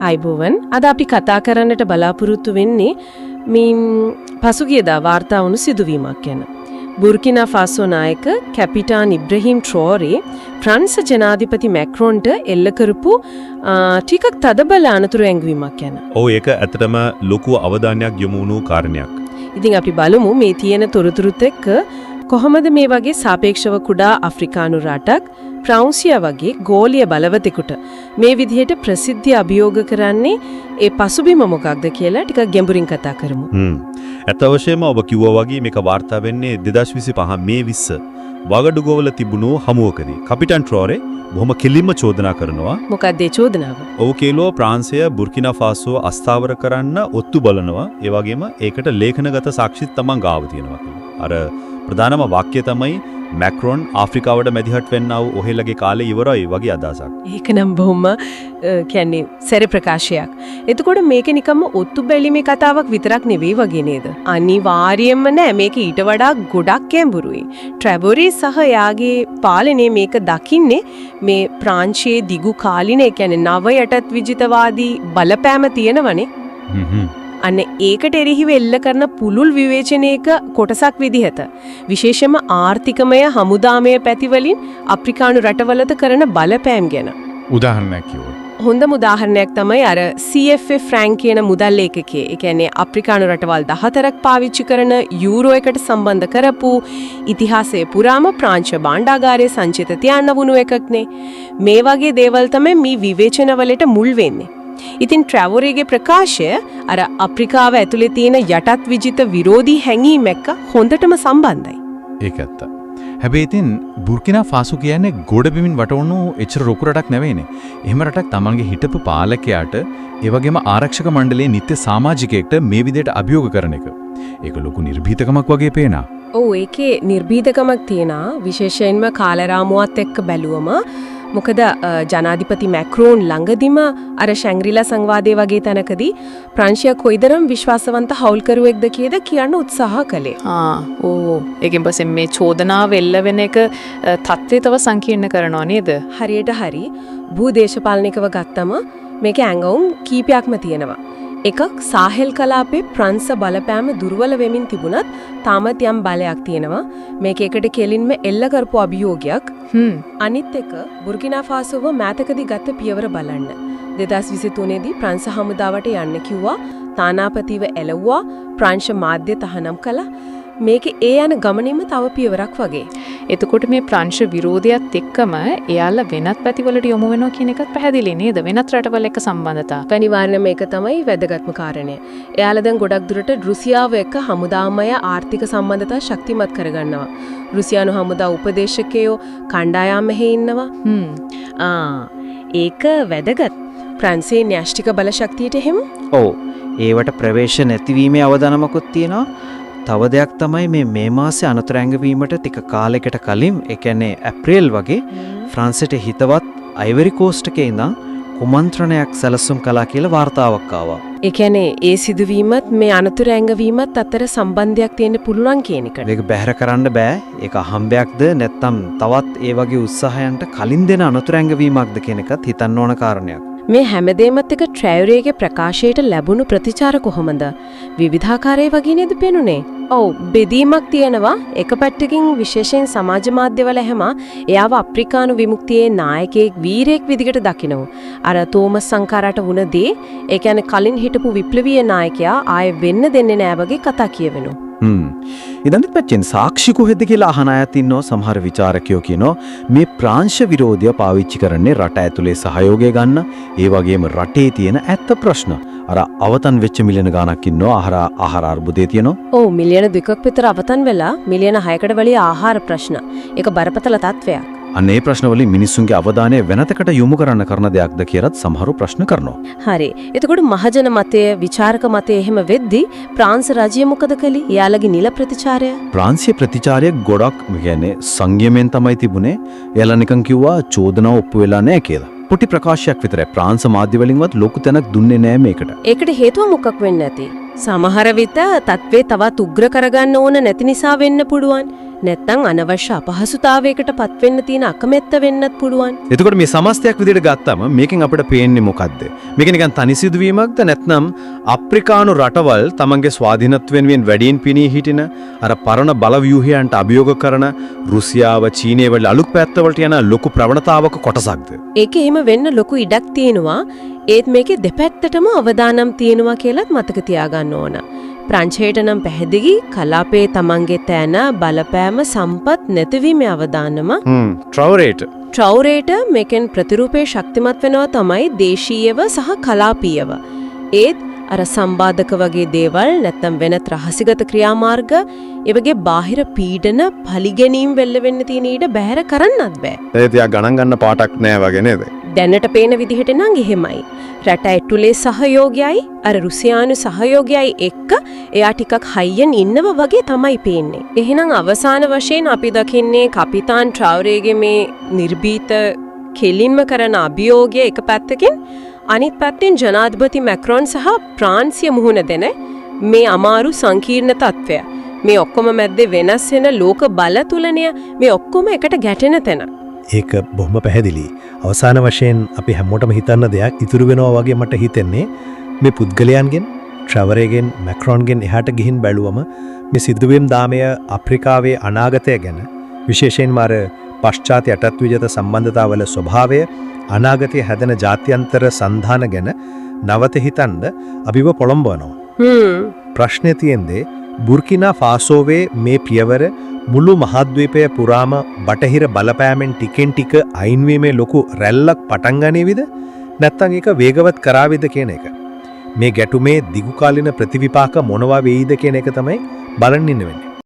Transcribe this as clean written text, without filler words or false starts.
අයිබෝවන් අද අපි කතා කරන්නට බලාපොරොත්තු වෙන්නේ මේ පසුගියදා වාර්තා වුණු සිදුවීමක් ගැන. බුර්කිනා ෆාසෝ නායක කැපිටාන් ඉබ්‍රහීම් ට්‍රෝරේ ෆ්‍රාන්ස් ජනාධිපති මැක්‍රොන්ට එල්ල කරපු ටිකක් තදබල අනතුරු ඇඟවීමක් ගැන. ඔව් ඒක ඇත්තටම ලොකු අවධානයක් යොමු වුණු කාරණයක්. ඉතින් අපි බලමු මේ තියෙන තොරතුරුත් එක්ක කොහොමද මේ වගේ සාපේක්ෂව කුඩා අප්‍රිකානු රටක් ප්‍රවුන්සියා වගේ ගෝලීය බලවතෙකුට මේ විදිහට ප්‍රසිද්ධිය අභියෝග කරන්නේ ඒ පසුබිම මොකක්ද කියලා ටිකක් ගැඹුරින් කතා කරමු. ඇත්ත වශයෙන්ම ඔබ කිව්වා වගේ මේක වාර්තා වෙන්නේ 2025 මේ 20 වගඩුගෝවල තිබුණු හමුවකදී. කැපිටන් ට්‍රෝරේ බොහොම කෙලින්ම චෝදනා කරනවා. මොකක්ද ඒ චෝදනාව? ඔව් කියලෝ ප්‍රාන්සය බුර්කිනා ෆාසෝ අස්ථාවර කරන්න ඔත්තු බලනවා. ඒ වගේම ඒකට ලේඛනගත සාක්ෂිත් තමන් ගාව තියෙනවා කියලා. අර ප්‍රධානම වාක්‍යය තමයි මැක්‍රොන් ආෆ්‍රිකාවට මැදිහත් වෙන්නා වූ ඔහෙලගේ කාලේ ඉවරයි වගේ අදහසක්. ඒක නම් බොහොම කියන්නේ සැර ප්‍රකාශයක්. එතකොට මේක නිකම්ම ඔත්තු බැලීමේ කතාවක් විතරක් නෙවෙයි වගේ නේද? අනිවාර්යයෙන්ම නෑ, මේක ඊට වඩා ගොඩක් ගැඹුරුයි. ට්‍රැවොරි සහ එයාගේ පාලනය මේක දකින්නේ මේ ප්‍රාන්චයේ දිගු කාලින, ඒ කියන්නේ නව යටත් විජිතවාදී බලපෑම තියෙනවනේ. අන්න ඒකට එරෙහිව එල්ල කරන පුළුල් විවේචනයක කොටසක් විදිහට විශේෂම ආර්ථිකමය හමුදාමය පැතිවලින් අප්‍රිකානු රටවලට කරන බලපෑම් ගැන උදාහරණයක් කිව්වොත් හොඳම උදාහරණයක් තමයි අර CFA ෆ්‍රැන්ක් කියන මුදල් ඒකකයේ, ඒ කියන්නේ අප්‍රිකානු රටවල් 14ක් පාවිච්චි කරන යූරෝ එකට සම්බන්ධ කරපු ඉතිහාසයේ පුරාම ප්‍රාන්ච භාණ්ඩාගාරයේ සංචිත තියන්න වුණු එකක්නේ. මේ වගේ දේවල් තමයි මේ විවේචනවලට මුල් වෙන්නේ. ඉතින් ට්‍රැවොරේගේ ප්‍රකාශය අර අප්‍රිකාව ඇතුලේ තියෙන යටත් විජිත විරෝධී හැඟීම් එක්ක හොඳටම සම්බන්ධයි. ඒක ඇත්ත. හැබැයි ඉතින් බුර්කිනා ෆාසෝ කියන්නේ ගොඩබිමින් වටවුණු එච්චර ලොකු රටක් නෙවෙයිනේ. එහෙම රටක් තමන්ගේ හිටපු පාලකයාට ඒ වගේම ආරක්ෂක මණ්ඩලයේ නිත්‍ය සමාජිකයෙක්ට මේ විදිහට අභියෝග කරන එක. ඒක ලොකු නිර්භීතකමක් වගේ පේනවා. ඔව්, ඒකේ නිර්භීතකමක් තියෙනවා. විශේෂයෙන්ම කාලරාමුවත් එක්ක බැලුවම මොකද ජනාධිපති මැක්‍රෝන් ළඟදිම අර ශැංග්‍රීලා සංවාදයේ වගේ තැනකදී ප්‍රංශය කොයිතරම් විශ්වාසවන්ත හවුල්කරුවෙක්ද කියද කියන්න උත්සාහ කළේ. ඒකෙන් පස්සේ මේ චෝදනාව එල්ල වෙන එක තත්ත්වය තව සංකීර්ණ කරනවා නේද? හරියට හරි. භූදේශපාලනිකව ගත්තම මේකේ ඇඟවුම් කීපයක්ම තියෙනවා. එකක්, සාහෙල් කලාපේ ප්‍රංශ බලපෑම දුර්වල වෙමින් තිබුණත් තාමත් යම් බලයක් තියෙනවා. මේක එකට කෙලින්ම එල්ල කරපු අභියෝගයක්. අනිත් එක, බුර්කිනා ෆාසෝව මෑතකදී ගත්ත පියවර බලන්න. 2023 දී ප්‍රංශ හමුදාවට යන්න කිව්වා, තානාපතිව එළවුවා, ප්‍රංශ මාධ්‍ය තහනම් කළා. මේක ඒ යන ගමනේම තව පියවරක් වගේ. එතකොට මේ ප්‍රංශ විරෝධයත් එක්කම එයාලා වෙනත් පැතිවලට යොමු වෙනවා කියන එකත් පැහැදිලි නේද? වෙනත් රටවල් එක්ක සම්බන්ධතා. අනිවාර්යයෙන්ම මේක තමයි වැදගත්ම කාරණය. එයාලා දැන් ගොඩක් දුරට රුසියාව එක්ක හමුදාමය ආර්ථික සම්බන්ධතා ශක්තිමත් කරගන්නවා. රුසියානු හමුදා උපදේශකයෝ කණ්ඩායම් මෙහි ඉන්නවා. ඒක වැදගත්. ප්‍රංශයේ න්‍යෂ්ටික බලශක්තියට එහෙම. ඔව්. ඒවට ප්‍රවේශ නැතිවීමේ අවදානමකුත් තියෙනවා. තව දෙයක් තමයි මේ මාසේ අනතුරු ඇඟවීමට ටික කාලයකට කලින්, ඒ කියන්නේ ඇප්‍රිල් වගේ ෆ්‍රාන්සයට හිතවත් අයිවරි කෝස්ට් එකේ ඉඳන් කුමන්ත්‍රණයක් සැලසුම් කළා කියලා වාර්තාවක් ආවා. ඒ කියන්නේ ඒ සිදුවීමත් මේ අනතුරු ඇඟවීමත් අතර සම්බන්ධයක් තියෙන්න පුළුවන් කියන එක. මේක බැහැර කරන්න බෑ. ඒක අහම්බයක්ද නැත්නම් තවත් ඒ වගේ උත්සාහයන්ට කලින් දෙන අනතුරු ඇඟවීමක්ද කියන එකත් හිතන්න ඕන කාරණයක්. මේ හැමදේමත් එක ට්‍රැවොරේගේ ප්‍රකාශයට ලැබුණු ප්‍රතිචාර කොහොමද? විවිධාකාරයේ වගේ නේද පෙනුනේ? ඔව්, බෙදීමක් තියෙනවා. එක පැත්තකින් විශේෂයෙන් සමාජ මාධ්‍යවල හැම එයාව අප්‍රිකානු විමුක්තියේ නායකයෙක්, වීරයෙක් විදිහට දකිනවා. අර තෝමස් සංකාරට වුණ දේ, ඒ කියන්නේ කලින් හිටපු විප්ලවීය නායකයා ආයෙ වෙන්න දෙන්නේ නෑ වගේ කතා කියවෙනවා. ඉදන්ත් පැත්තෙන් සාක්ෂි කොහෙද කියලා අහන අයත් ඉන්නවා. සමහර විචාරකයෝ කියනවා මේ ප්‍රාංශ විරෝධය පාවිච්චි කරන්නේ රට ඇතුලේ සහයෝගය ගන්න, ඒ වගේම රටේ තියෙන ඇත්ත ප්‍රශ්න. අර අවතන් වෙච්ච මිලියන ගාණක් ඉන්නවා ආහාර අර්බුදේ තියෙනවා. ඔව්, මිලියන 2ක් විතර අවතන් වෙලා මිලියන 6කට වලිය ආහාර ප්‍රශ්න. ඒක බරපතල තත්වයක්. අන්න ඒ ප්‍රශ්නවලින් මිනිස්සුන්ගේ අවධානය වෙනතකට යොමු කරන්න කරන දෙයක්ද කියලාත් සමහරු ප්‍රශ්න කරනවා. හරි. එතකොට මහජන මතය, විචාරක මතය එහෙම වෙද්දි ප්‍රාන්ස් රජය මොකද කළේ? එයාලගේ නිල ප්‍රතිචාරය? ප්‍රාන්සිය ප්‍රතිචාරය ගොඩක් කියන්නේ සංයමයෙන් තමයි තිබුණේ. එයාලා නිකන් කිව්වා චෝදනාව ඔප්පු වෙලා නැහැ කියලා. පොටි ප්‍රකාශයක් විතරයි. ප්‍රාන්ස් මාධ්‍ය වලින්වත් ලොකු තැනක් දුන්නේ නැහැ මේකට. ඒකට හේතුව මොකක් වෙන්නේ නැති? සමහර විට තත්ත්වේ තවත් උග්‍ර කරගන්න ඕන නැති නිසා වෙන්න පුළුවන්. නැත්තම් අනවශ්‍ය අපහසුතාවයකට පත්වෙන්න තියෙන අකමැත්ත වෙන්නත් පුළුවන්. එතකොට මේ සමස්තයක් විදිහට ගත්තම මේකෙන් අපිට පේන්නේ මොකද්ද? මේක නිකන් තනි සිදුවීමක්ද නැත්නම් අප්‍රිකානු රටවල් තමන්ගේ ස්වාධීනත්වයෙන් වැඩියෙන් පිනී හිටින අර පරණ බලව්‍යුහයන්ට අභියෝග කරන රුසියාව චීනය වල අලුත් පැත්තවලට යන ලොකු ප්‍රවණතාවක කොටසක්ද? ඒකේ එහෙම වෙන්න ලොකු ඉඩක් තියෙනවා. ඒත් මේකේ දෙපැත්තටම අවදානම් තියෙනවා කියලාත් මතක තියාගන්න ඕන. ප්‍රංශයට නම් පැහැදිලි කලාපේ තමන්ගේ තැන බලපෑම සම්පත් නැතිවීමේ අවදානම ට්‍රවරේට මේකෙන් ප්‍රතිරූපේ ශක්තිමත් වෙනවා තමයි දේශීයව සහ කලාපීයව. ඒත් අර සම්බාධක වගේ දේවල් නැත්තම් වෙනත් රහසිගත ක්‍රියාමාර්ග ඒ වගේ බාහිර පීඩන පලිගැනීම් වෙල්ල වෙන්න තියෙන ඊට බැහැර කරන්නත් බෑ. ඒත් යා ගණන් ගන්න පාටක් නෑ වගේ නේද? දැනට පේන විදිහට නම් එහෙමයි. රට ඇතුලේ සහයෝගයයි අර රුසියානු සහයෝගයයි එක්ක එයා ටිකක් හයියෙන් ඉන්නව වගේ තමයි පේන්නේ. එහෙනම් අවසාන වශයෙන් අපි දකින්නේ කපිතාන් ට්‍රවරේගේ මේ නිර්භීත කෙලින්ම කරන අභියෝගය එක පැත්තකින් අනිත් පැත්තෙන් ජනාධිපති මැක්‍රොන් සහ ප්‍රාන්සිය මුහුණ දෙන මේ අමාරු සංකීර්ණ තත්ත්වය. මේ ඔක්කොම මැද්දේ වෙනස් වෙන ලෝක බල තුලනය මේ ඔක්කොම එකට ගැටෙන තැන. ඒක බොහොම පැහැදිලි. අවසාන වශයෙන් අපි හැමෝටම හිතන්න දෙයක් ඉතුරු වෙනවා වගේ මට හිතෙන්නේ මේ පුද්ගලයන්ගෙන් ට්‍රැවරේගෙන් මැක්‍රොන්ගෙන් එහාට ගිහින් බැලුවම මේ සිදුවීම් දාමය අප්‍රිකාවේ අනාගතය ගැන විශේෂයෙන්ම අර පශ්චාත් යටත් විජිත සම්බන්ධතාවල ස්වභාවය අනාගතයේ හැදෙන ජාත්‍යන්තර සන්ධාන ගැන නවත හිතන්න අභිව පොළඹවනවා. ප්‍රශ්නේ තියෙන්නේ බුර්කිනා ෆාසෝවේ මේ පියවර මුළු මහද්වීපය පුරාම බටහිර බලපෑමෙන් ටිකෙන් ටික අයින්වීමේ ලොකු රැල්ලක් පටන් ගනීවිද නැත්නම් ඒක වේගවත් කරාවිද කියන එක. මේ ගැටුමේ දිගුකාලින ප්‍රතිවිපාක මොනවා වෙයිද කියන එක තමයි බලන්න ඉන්න වෙන්නේ.